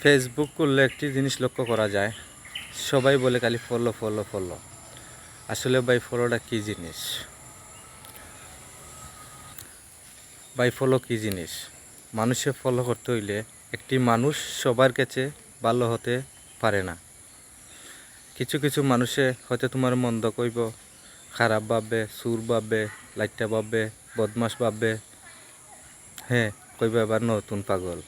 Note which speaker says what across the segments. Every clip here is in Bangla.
Speaker 1: ফেসবুক করলে একটি জিনিস লক্ষ্য করা যায়, সবাই বলে খালি ফলো ফলো ফলো। আসলে ভাই ফলোটা কী জিনিস? ভাই ফলো কী জিনিস? মানুষে ফলো করতে হইলে একটি মানুষ সবার কাছে ভালো হতে পারে না। কিছু কিছু মানুষে হয়তো তোমার মন্দ কইব, খারাপ ভাববে, সুর ভাববে, লাইটটা ভাববে, বদমাস ভাববে। হ্যাঁ, কইবে আবার নতুন পাগল।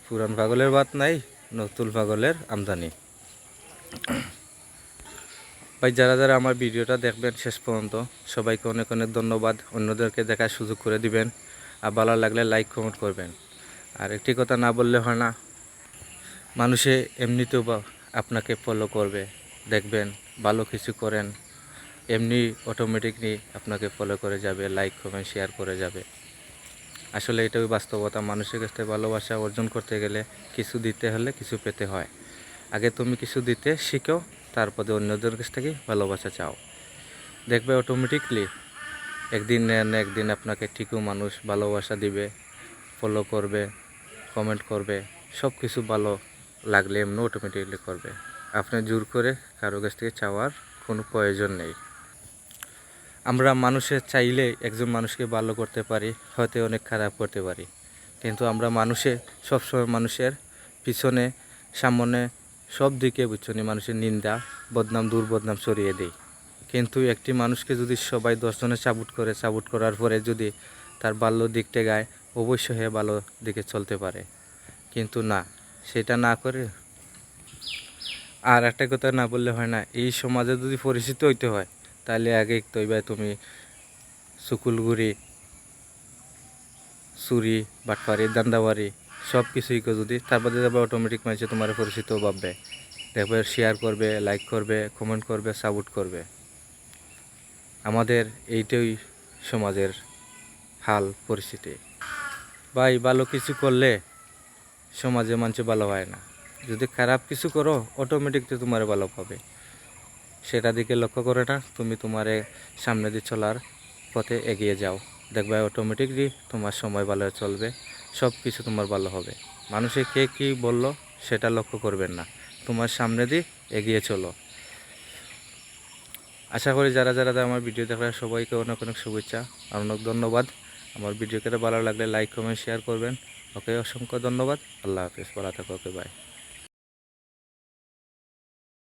Speaker 1: পুরান পাগলের বাত নাই, নতুন পাগলের আমদানি। ভাই যারা যারা আমার ভিডিওটা দেখবেন শেষ পর্যন্ত, সবাইকে অনেক অনেক ধন্যবাদ। অন্যদেরকে দেখার সুযোগ করে দিবেন, আর ভালো লাগলে লাইক কমেন্ট করবেন। আর একটি কথা না বললে হয় না, মানুষে এমনিতেও বা আপনাকে ফলো করবে, দেখবেন ভালো কিছু করেন, এমনি অটোমেটিকলি আপনাকে ফলো করে যাবে, লাইক কমেন্ট শেয়ার করে যাবে। আসলে এটাই বাস্তবতা। মানুষের কাছ থেকে ভালোবাসা অর্জন করতে গেলে কিছু দিতে হলে কিছু পেতে হয়। আগে তুমি কিছু দিতে শিখো, তারপরে অন্যদের কাছ থেকে ভালোবাসা চাও। দেখবে অটোমেটিকলি একদিন না একদিন আপনাকে ঠিকও মানুষ ভালোবাসা দিবে, ফলো করবে, কমেন্ট করবে। সব কিছু ভালো লাগলে এমনি অটোমেটিকলি করবে। আপনি জোর করে কারো কাছ থেকে চাওয়ার কোনো প্রয়োজন নেই। আমরা মানুষের চাইলে একজন মানুষকে ভালো করতে পারি, হয়তো অনেক খারাপ করতে পারি, কিন্তু আমরা মানুষে সবসময় মানুষের পিছনে সামনে সব দিকে বুঝছনি মানুষের নিন্দা বদনাম দুর্বদনাম ছড়িয়ে দিই। কিন্তু একটি মানুষকে যদি সবাই 10 জনে সাপোর্ট করার পরে যদি তার ভালো দিকটা গায়, অবশ্যই হে ভালো দিকে চলতে পারে। কিন্তু না, সেটা না করে। আর একটা কথা না বললে হয় না, এই সমাজে যদি পরিচিত হইতে হয় তাহলে আগে তৈবা তুমি সুকুলগুড়ি, চুরি, বাটপারি, দান্দাবাড়ি সব কিছুই যদি, তারপরে যাবে অটোমেটিক মানুষে তোমার পরিচিত ভাববে, দেখবে শেয়ার করবে, লাইক করবে, কমেন্ট করবে, সাপোর্ট করবে। আমাদের এইটাই সমাজের হাল পরিস্থিতি। ভাই ভালো কিছু করলে সমাজে মানুষ ভালো হয় না, যদি খারাপ কিছু করো অটোমেটিক তো তোমার ভালো পাবে। সেটা দিকে লক্ষ্য করে না, তুমি তোমারে সামনে দিয়ে চলার পথে এগিয়ে যাও, দেখবে অটোমেটিকলি তোমার সময় ভালো চলবে, সব কিছু তোমার ভালো হবে। মানুষে কে কী বলল সেটা লক্ষ্য করবেন না, তোমার সামনে দিয়ে এগিয়ে চলো। আশা করি যারা যারা আমার ভিডিও দেখার সবাইকে অনেক অনেক শুভেচ্ছা আর অনেক ধন্যবাদ। আমার ভিডিওকে ভালো লাগলে লাইক কমেন্ট শেয়ার করবেন। ওকে, অসংখ্য ধন্যবাদ। আল্লাহ হাফিজ, ভালো থাকো। ওকে, বাই।